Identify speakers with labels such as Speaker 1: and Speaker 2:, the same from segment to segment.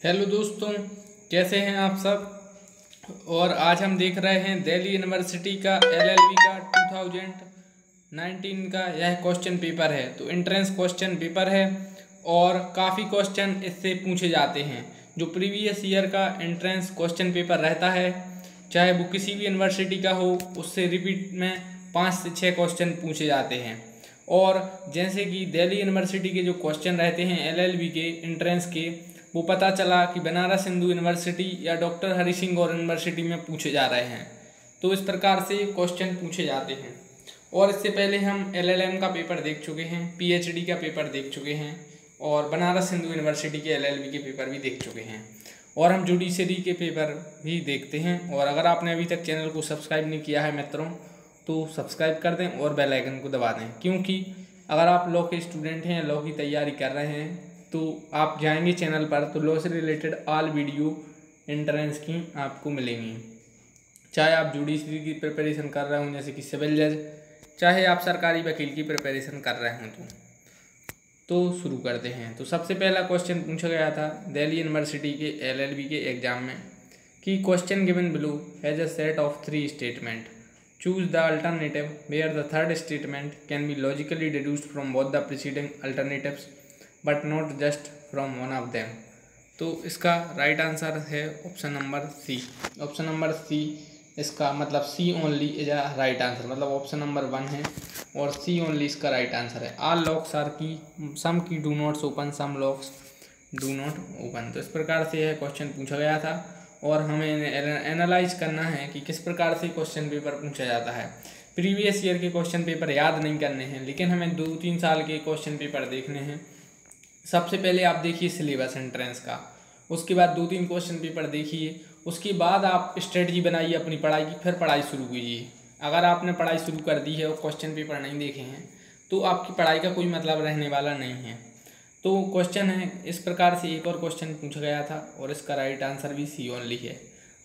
Speaker 1: Hello दोस्तों, कैसे हैं आप सब। और आज हम देख रहे हैं दिल्ली यूनिवर्सिटी का एलएलबी का 2019 का यह क्वेश्चन पेपर है। तो एंट्रेंस क्वेश्चन पेपर है और काफ़ी क्वेश्चन इससे पूछे जाते हैं। जो प्रीवियस ईयर का एंट्रेंस क्वेश्चन पेपर रहता है, चाहे वो किसी भी यूनिवर्सिटी का हो, उससे रिपीट में 5 से 6 क्वेश्चन पूछे जाते हैं। और जैसे कि दिल्ली यूनिवर्सिटी के जो क्वेश्चन रहते हैं एलएलबी के एंट्रेंस के, वो पता चला कि बनारस हिंदू यूनिवर्सिटी या डॉक्टर हरि सिंह गौर यूनिवर्सिटी में पूछे जा रहे हैं। तो इस प्रकार से क्वेश्चन पूछे जाते हैं। और इससे पहले हम एलएलएम का पेपर देख चुके हैं, पीएचडी का पेपर देख चुके हैं और बनारस हिंदू यूनिवर्सिटी के एलएलबी के पेपर भी देख चुके हैं। और हम जुडिशरी के पेपर भी देखते हैं। और अगर आपने अभी तक चैनल को सब्सक्राइब नहीं किया है मित्रों, तो सब्सक्राइब कर दें और बेल आइकन को दबा दें, क्योंकि अगर आप लॉ के स्टूडेंट हैं, लॉ की तैयारी कर रहे हैं, तो आप जाएंगे चैनल पर तो लॉ से रिलेटेड ऑल वीडियो एंट्रेंस की आपको मिलेंगी। चाहे आप जुडिशरी की प्रिपरेशन कर रहे हों जैसे कि सिविल जज, चाहे आप सरकारी वकील की प्रिपरेशन कर रहे हों। तो शुरू करते हैं। तो सबसे पहला क्वेश्चन पूछा गया था दिल्ली यूनिवर्सिटी के एलएलबी के एग्जाम में कि question given below has a set of 3 statement, choose the alternative where the third statement can be logically deduced from both the preceding alternatives but not just from one of them. तो इसका right answer है option number C. Option number C, इसका मतलब C only is a right answer, मतलब option number 1 है और सी only इसका right answer है। All locks are key, some key do not open, some locks do not open. तो इस प्रकार से यह क्वेश्चन पूछा गया था और हमें एनालाइज करना है कि किस प्रकार से क्वेश्चन पेपर पूछा जाता है। प्रीवियस ईयर के क्वेश्चन पेपर याद नहीं करने हैं, लेकिन हमें 2-3 साल के क्वेश्चन पेपर देखने हैं। सबसे पहले आप देखिए सिलेबस एंट्रेंस का, उसके बाद 2-3 क्वेश्चन पेपर देखिए, उसके बाद आप स्ट्रेटजी बनाइए अपनी पढ़ाई की, फिर पढ़ाई शुरू कीजिए। अगर आपने पढ़ाई शुरू कर दी है और क्वेश्चन पेपर नहीं देखे हैं तो आपकी पढ़ाई का कोई मतलब रहने वाला नहीं है। तो क्वेश्चन है इस प्रकार से, एक और क्वेश्चन पूछा गया था और इसका राइट आंसर भी सी ओनली है।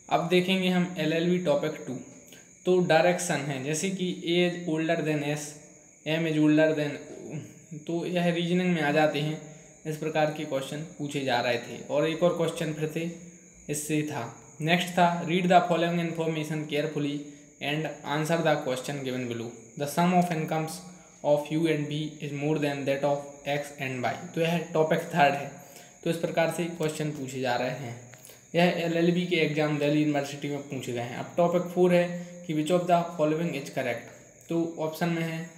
Speaker 1: अब देखेंगे हम एलएलबी टॉपिक 2। तो डायरेक्शन है, जैसे कि A is older than S, M is older than, तो यह रीजनिंग में आ जाते हैं। इस प्रकार के क्वेश्चन पूछे जा रहे थे। और एक और क्वेश्चन फिर से इससे था। नेक्स्ट था read the following information carefully and answer the question given below. The sum of incomes of U and B is more than that of X and Y. तो यह टॉपिक 3 है। तो इस प्रकार से क्वेश्चन पूछे जा रहे हैं। यह एलएलबी के एग्जाम दिल्ली यूनिवर्सिटी में पूछे गए हैं। अब टॉपिक 4 है कि which of the following is correct. तो ऑप्शन में है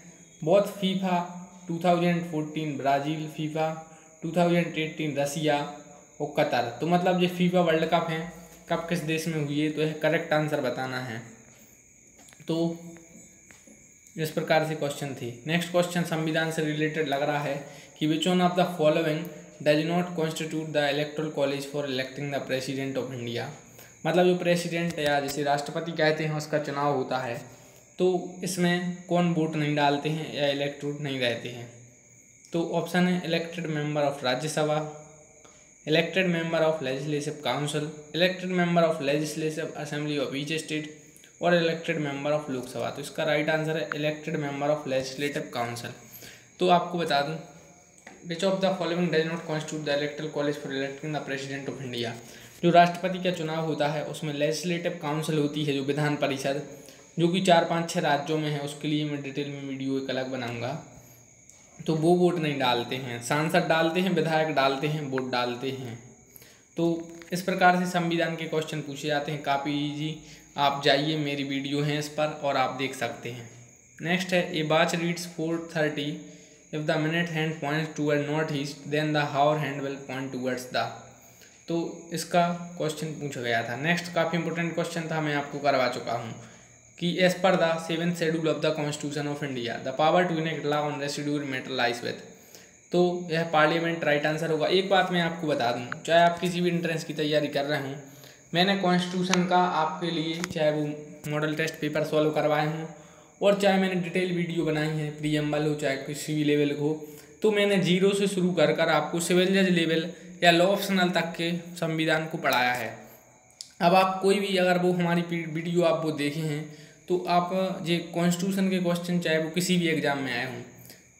Speaker 1: बोथ फीफा 2014 ब्राज़ील, फीफा 2018 रसिया और कतर। तो मतलब ये फीफा वर्ल्ड कप है, कब किस देश में हुई है, तो यह करेक्ट आंसर बताना है। तो इस प्रकार से क्वेश्चन थे। नेक्स्ट क्वेश्चन संविधान से रिलेटेड लग रहा है कि which one of the following does not constitute the electoral college for electing the president of India. मतलब जो प्रेसिडेंट या जिसे राष्ट्रपति कहते हैं उसका चुनाव होता है, तो इसमें कौन वोट नहीं डालते हैं या इलेक्टोरेट नहीं रहते हैं। तो ऑप्शन है elected member of Rajya Sabha, elected member of legislative council, elected member of legislative assembly of each state और इलेक्टेड मेंबर ऑफ लोकसभा। तो इसका राइट आंसर है elected member of legislative council. तो आपको बता दूं which of the following does not constitute the electoral college for electing the president of India. जो राष्ट्रपति का चुनाव होता है उसमें लेजिस्लेटिव काउंसिल होती है, जो विधान परिषद, जो कि 4-5-6 राज्यों में है। उसके लिए मैं डिटेल में वीडियो एक अलग बनाऊंगा। तो वो वोट नहीं डालते हैं, सांसद डालते हैं, विधायक डालते हैं, वोट डालते हैं। तो इस प्रकार से संविधान के क्वेश्चन पूछे जाते हैं, काफ़ी इजी। आप जाइए, मेरी वीडियो है इस पर और आप देख सकते हैं। नेक्स्ट है a watch reads 4:30 if the minute hand points toward north east then the hour hand will point towards the. तो इसका क्वेश्चन पूछा गया था। नेक्स्ट काफ़ी इंपॉर्टेंट क्वेश्चन था, मैं आपको करवा चुका हूँ कि as per the 7th schedule of the constitution of India the power to enact law on residuary matter lies with. तो यह पार्लियामेंट राइट आंसर होगा। एक बात मैं आपको बता दूं, चाहे आप किसी भी एंट्रेंस की तैयारी कर रहे हों, मैंने कॉन्स्टिट्यूशन का आपके लिए चाहे वो मॉडल टेस्ट पेपर सॉल्व करवाए हों और चाहे मैंने डिटेल वीडियो बनाई है, प्रीएम्बल हो चाहे किसी भी लेवल हो, तो मैंने 0 से शुरू कर आपको सिविल जज लेवल या लॉ ऑप्शनल तक के संविधान को पढ़ाया है। अब आप कोई भी अगर वो हमारी वीडियो आप वो देखे हैं तो आप ये कॉन्स्टिट्यूशन के क्वेश्चन चाहे वो किसी भी एग्जाम में आए हों,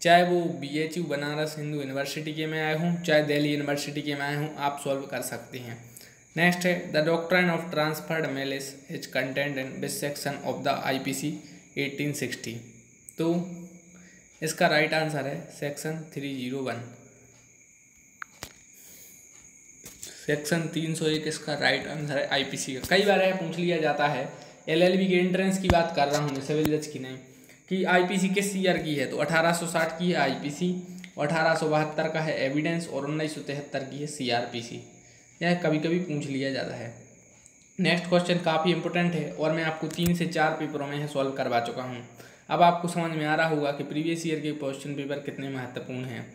Speaker 1: चाहे वो BHU बनारस हिंदू यूनिवर्सिटी के में आए हों, चाहे दिल्ली यूनिवर्सिटी के में आए हों, आप सॉल्व कर सकते हैं। नेक्स्ट है the doctrine of transferred malice is content in which section of the IPC 1860। तो इसका राइट आंसर है सेक्शन 301। सेक्शन 301 इसका राइट आंसर है IPC का। कई बार पूछ लिया जाता है, LLB के एंट्रेंस की बात कर रहा हूँ मैं, सिविल जज की नहीं, कि IPC किस ईयर की है। तो 1860 की है IPC, 1872 का है एविडेंस और 1973 की है CRPC। यह कभी कभी पूछ लिया जाता है। नेक्स्ट क्वेश्चन काफ़ी इंपॉर्टेंट है और मैं आपको 3 से 4 पेपरों में सॉल्व करवा चुका हूँ। अब आपको समझ में आ रहा होगा कि प्रीवियस ईयर के क्वेश्चन पेपर कितने महत्वपूर्ण हैं।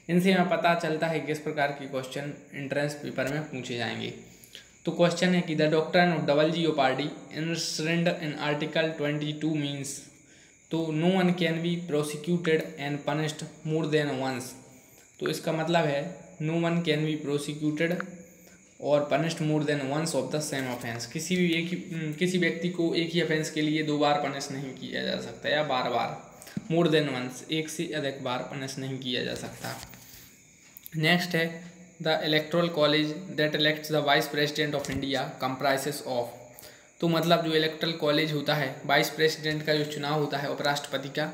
Speaker 1: इनसे हमें पता चलता है किस प्रकार के क्वेश्चन एंट्रेंस पेपर में पूछे जाएंगे। तो क्वेश्चन है कि the doctrine of double jeopardy inserted in article 22 means, तो no one can be prosecuted and punished more than once. तो इसका मतलब है no one can be prosecuted और punished more than once of the same offence. किसी व्यक्ति को एक ही ऑफेंस के लिए 2 बार पनिश नहीं किया जा सकता, या बार मोर देन वंस, एक से अधिक बार पनिश नहीं किया जा सकता। नेक्स्ट है the electoral college that elects the vice president of India comprises of. तो मतलब जो इलेक्टोरल कॉलेज होता है, वाइस प्रेसिडेंट का जो चुनाव होता है उपराष्ट्रपति का,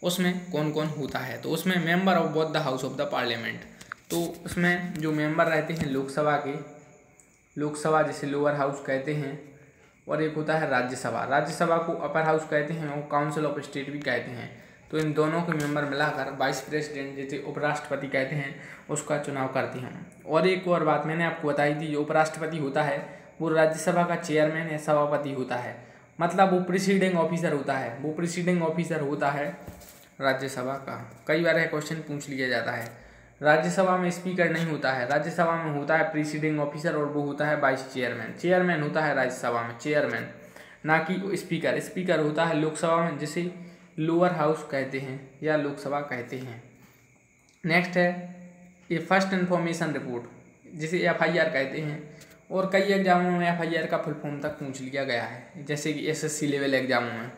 Speaker 1: उसमें कौन कौन होता है। तो उसमें member of both the house of the parliament. तो उसमें जो मेंबर रहते हैं लोकसभा के, लोकसभा जिसे लोअर हाउस कहते हैं, और एक होता है राज्यसभा। राज्यसभा को अपर हाउस कहते हैं और काउंसिल ऑफ स्टेट भी कहते हैं। तो इन दोनों के मेंबर मिलाकर वाइस प्रेसिडेंट जिसे उपराष्ट्रपति कहते हैं उसका चुनाव करते हैं। और एक और बात मैंने आपको बताई थी, जो उपराष्ट्रपति होता है वो राज्यसभा का चेयरमैन या सभापति होता है, मतलब वो प्रिसीडिंग ऑफिसर होता है, वो प्रिसीडिंग ऑफिसर होता है राज्यसभा का। कई बार यह क्वेश्चन पूछ लिया जाता है। राज्यसभा में स्पीकर नहीं होता है, राज्यसभा में होता है प्रिसीडिंग ऑफिसर और वो होता है वाइस चेयरमैन। चेयरमैन होता है राज्यसभा में चेयरमैन, ना कि स्पीकर। स्पीकर होता है लोकसभा में जिसे लोअर हाउस कहते हैं या लोकसभा कहते हैं। नेक्स्ट है ये फर्स्ट इन्फॉर्मेशन रिपोर्ट जिसे FIR कहते हैं, और कई एग्जामों में FIR का फुल फॉर्म तक पूछ लिया गया है, जैसे कि SSC लेवल एग्जामों में।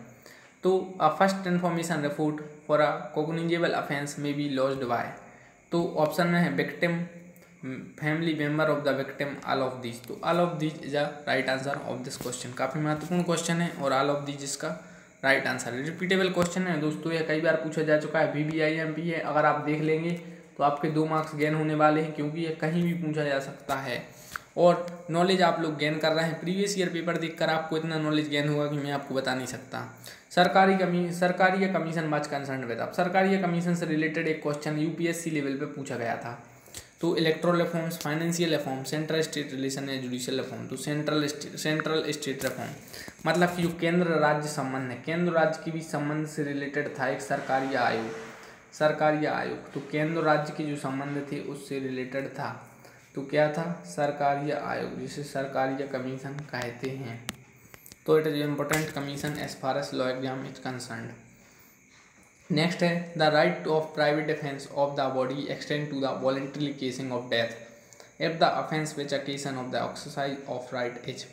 Speaker 1: तो a first information report for a cognizable offence में बी लॉज्ड बाय। तो ऑप्शन में है victim, family member of the victim, all of these. तो all of these is a right answer of this question. काफ़ी महत्वपूर्ण question है और all of these इसका राइट आंसर है। रिपीटेबल क्वेश्चन है दोस्तों, यह कई बार पूछा जा चुका है, VVIMP है। अगर आप देख लेंगे तो आपके 2 मार्क्स गेन होने वाले हैं, क्योंकि यह कहीं भी पूछा जा सकता है और नॉलेज आप लोग गेन कर रहे हैं। प्रीवियस ईयर पेपर देखकर आपको इतना नॉलेज गेन होगा कि मैं आपको बता नहीं सकता। सरकारी या कमीशन मच कंसर्न विद। अब सरकारी या कमीशन से रिलेटेड एक क्वेश्चन UPSC लेवल पे पूछा गया था। तो electoral reforms, financial reform, central state relation या जुडिशियल रिफॉर्म। तो सेंट्रल स्टेट रिफॉर्म मतलब कि जो केंद्र राज्य संबंध है, केंद्र राज्य के बीच संबंध से रिलेटेड था एक सरकारी आयोग। तो केंद्र राज्य के जो संबंध थे उससे रिलेटेड था। तो क्या था? सरकारी आयोग, जिसे सरकारी कमीशन कहते हैं। तो it is important commission as far as law exam is concerned. Next है the right of private defence of the body extend to the voluntary causing of death if the offence which occasion of the exercise of right is